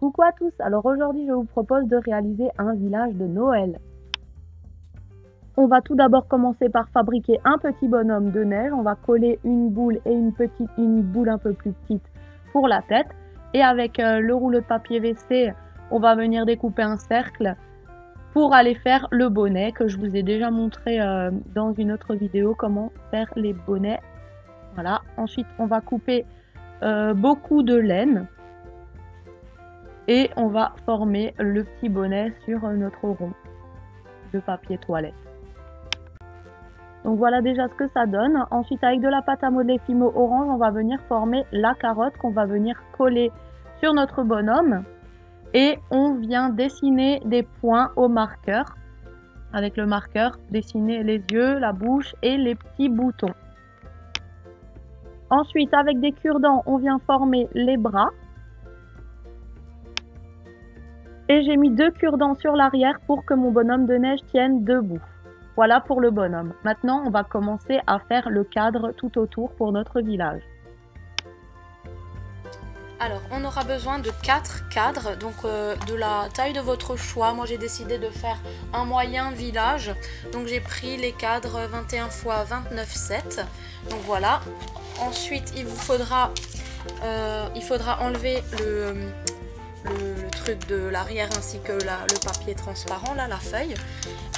Coucou à tous, alors aujourd'hui je vous propose de réaliser un village de Noël. On va tout d'abord commencer par fabriquer un petit bonhomme de neige, on va coller une boule et une boule un peu plus petite pour la tête. Et avec le rouleau de papier WC, on va venir découper un cercle pour aller faire le bonnet que je vous ai déjà montré dans une autre vidéo comment faire les bonnets. Voilà, ensuite on va couper beaucoup de laine. Et on va former le petit bonnet sur notre rond de papier toilette. Donc voilà déjà ce que ça donne. Ensuite, avec de la pâte à modeler Fimo orange, on va venir former la carotte qu'on va venir coller sur notre bonhomme. Et on vient dessiner des points au marqueur. Avec le marqueur, dessiner les yeux, la bouche et les petits boutons. Ensuite, avec des cure-dents, on vient former les bras. Et j'ai mis 2 cure-dents sur l'arrière pour que mon bonhomme de neige tienne debout. Voilà pour le bonhomme. Maintenant, on va commencer à faire le cadre tout autour pour notre village. Alors, on aura besoin de 4 cadres, donc de la taille de votre choix. Moi, j'ai décidé de faire un moyen village. Donc, j'ai pris les cadres 21 x 29,7. Donc, voilà. Ensuite, il faudra enlever le truc de l'arrière ainsi que le papier transparent, là, la feuille.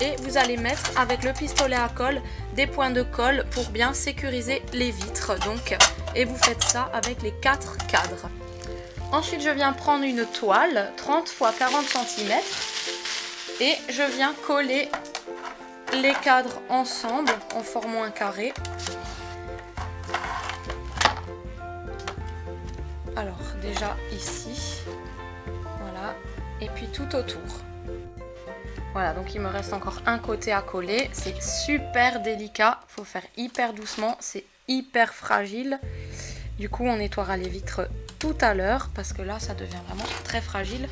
Et vous allez mettre avec le pistolet à colle des points de colle pour bien sécuriser les vitres. Donc, et vous faites ça avec les 4 cadres. Ensuite, je viens prendre une toile 30 x 40 cm et je viens coller les cadres ensemble en formant un carré. Alors, déjà ici, voilà, et puis tout autour. Voilà, donc il me reste encore un côté à coller. C'est super délicat, il faut faire hyper doucement, c'est hyper fragile. Du coup, on nettoiera les vitres tout à l'heure parce que là, ça devient vraiment très fragile.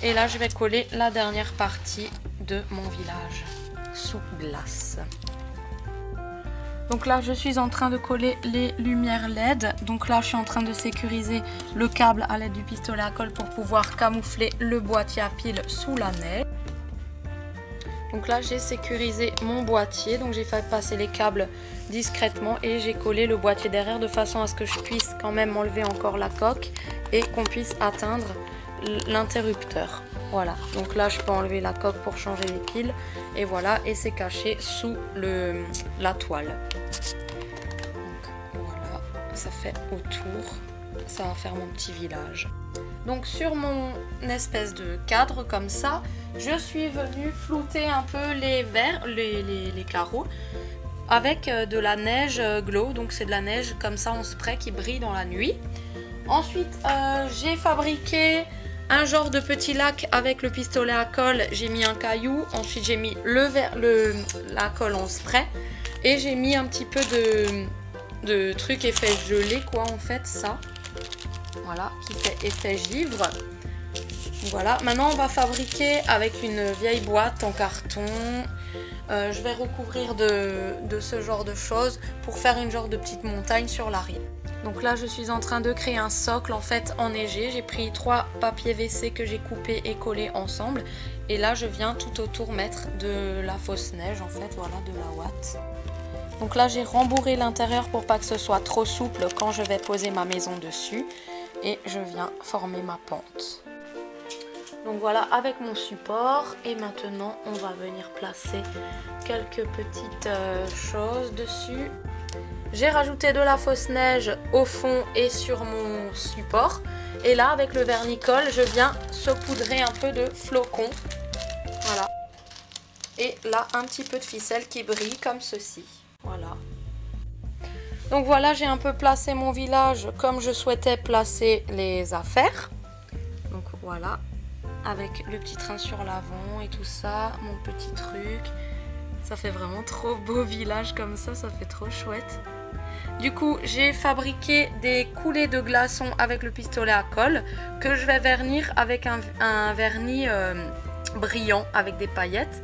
Et là, je vais coller la dernière partie de mon village sous glace. Donc là, je suis en train de coller les lumières LED. Donc là, je suis en train de sécuriser le câble à l'aide du pistolet à colle pour pouvoir camoufler le boîtier à piles sous la neige. Donc là, j'ai sécurisé mon boîtier. Donc j'ai fait passer les câbles discrètement et j'ai collé le boîtier derrière de façon à ce que je puisse quand même enlever encore la coque et qu'on puisse atteindre l'interrupteur. Voilà, donc là je peux enlever la coque pour changer les piles et voilà, et c'est caché sous la toile. Donc voilà, ça fait autour, ça va faire mon petit village. Donc sur mon espèce de cadre comme ça, je suis venue flouter un peu les carreaux avec de la neige glow, donc c'est de la neige comme ça en spray qui brille dans la nuit. Ensuite j'ai fabriqué un genre de petit lac avec le pistolet à colle, j'ai mis un caillou, ensuite j'ai mis la colle en spray et j'ai mis un petit peu de truc effet gelé quoi en fait ça. Voilà, qui fait effet givre. Voilà, maintenant on va fabriquer avec une vieille boîte en carton. Je vais recouvrir de ce genre de choses pour faire une genre de petite montagne sur l'arrière. Donc là je suis en train de créer un socle en fait enneigé. J'ai pris 3 papiers WC que j'ai coupés et collés ensemble. Et là je viens tout autour mettre de la fausse neige en fait, voilà, de la ouate. Donc là j'ai rembourré l'intérieur pour pas que ce soit trop souple quand je vais poser ma maison dessus. Et je viens former ma pente. Donc voilà avec mon support et maintenant on va venir placer quelques petites choses dessus. J'ai rajouté de la fausse neige au fond et sur mon support. Et là avec le vernicole je viens saupoudrer un peu de flocons. Voilà. Et là un petit peu de ficelle qui brille comme ceci. Voilà. Donc voilà, j'ai un peu placé mon village comme je souhaitais placer les affaires. Donc voilà, avec le petit train sur l'avant et tout ça, mon petit truc. Ça fait vraiment trop beau village comme ça fait trop chouette. Du coup, j'ai fabriqué des coulées de glaçons avec le pistolet à colle que je vais vernir avec un vernis brillant avec des paillettes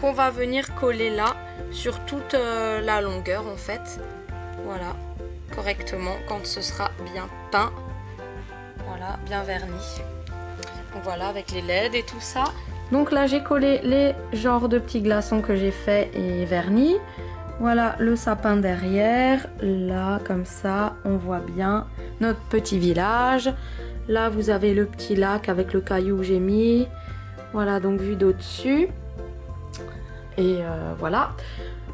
qu'on va venir coller là sur toute la longueur en fait. Voilà, correctement quand ce sera bien peint. Voilà, bien verni. Voilà, avec les LED et tout ça. Donc là, j'ai collé les genres de petits glaçons que j'ai fait et vernis. Voilà le sapin derrière. Là, comme ça, on voit bien notre petit village. Là, vous avez le petit lac avec le caillou que j'ai mis. Voilà, donc vue d'au-dessus. Et voilà.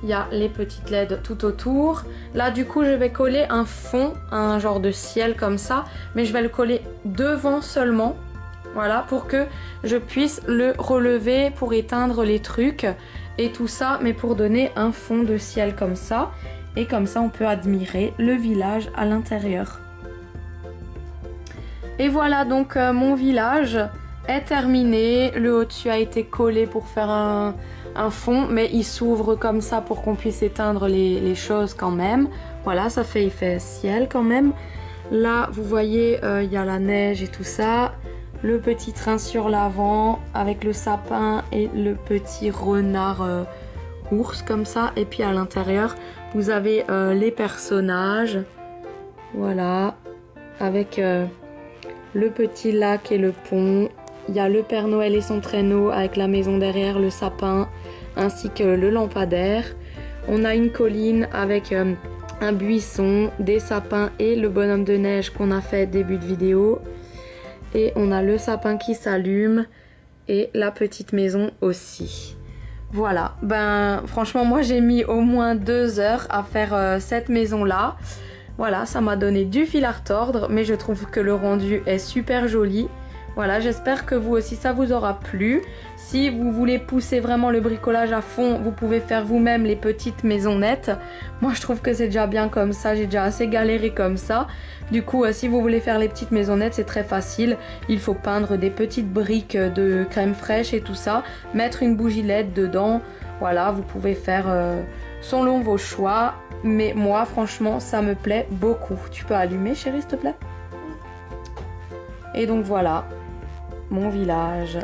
Il y a les petites LED tout autour. Là, du coup, je vais coller un fond, un genre de ciel comme ça. Mais je vais le coller devant seulement. Voilà, pour que je puisse le relever pour éteindre les trucs et tout ça. Mais pour donner un fond de ciel comme ça. Et comme ça, on peut admirer le village à l'intérieur. Et voilà, donc mon village est terminé. Le au-dessus a été collé pour faire un fond, mais il s'ouvre comme ça pour qu'on puisse éteindre les choses quand même. Voilà, ça fait effet ciel quand même. Là, vous voyez, il y a la neige et tout ça. Le petit train sur l'avant avec le sapin et le petit renard ours comme ça. Et puis à l'intérieur, vous avez les personnages. Voilà, avec le petit lac et le pont. Il y a le Père Noël et son traîneau avec la maison derrière, le sapin, ainsi que le lampadaire. On a une colline avec un buisson, des sapins et le bonhomme de neige qu'on a fait début de vidéo. Et on a le sapin qui s'allume et la petite maison aussi. Voilà, ben franchement moi j'ai mis au moins 2 heures à faire cette maison là. Voilà, ça m'a donné du fil à retordre, mais je trouve que le rendu est super joli. Voilà, j'espère que vous aussi ça vous aura plu. Si vous voulez pousser vraiment le bricolage à fond, vous pouvez faire vous-même les petites maisonnettes. Moi je trouve que c'est déjà bien comme ça, j'ai déjà assez galéré comme ça. Du coup, si vous voulez faire les petites maisonnettes, c'est très facile. Il faut peindre des petites briques de crème fraîche et tout ça. Mettre une bougie LED dedans. Voilà, vous pouvez faire selon vos choix. Mais moi, franchement, ça me plaît beaucoup. Tu peux allumer, chérie, s'il te plaît? Et donc voilà, mon village.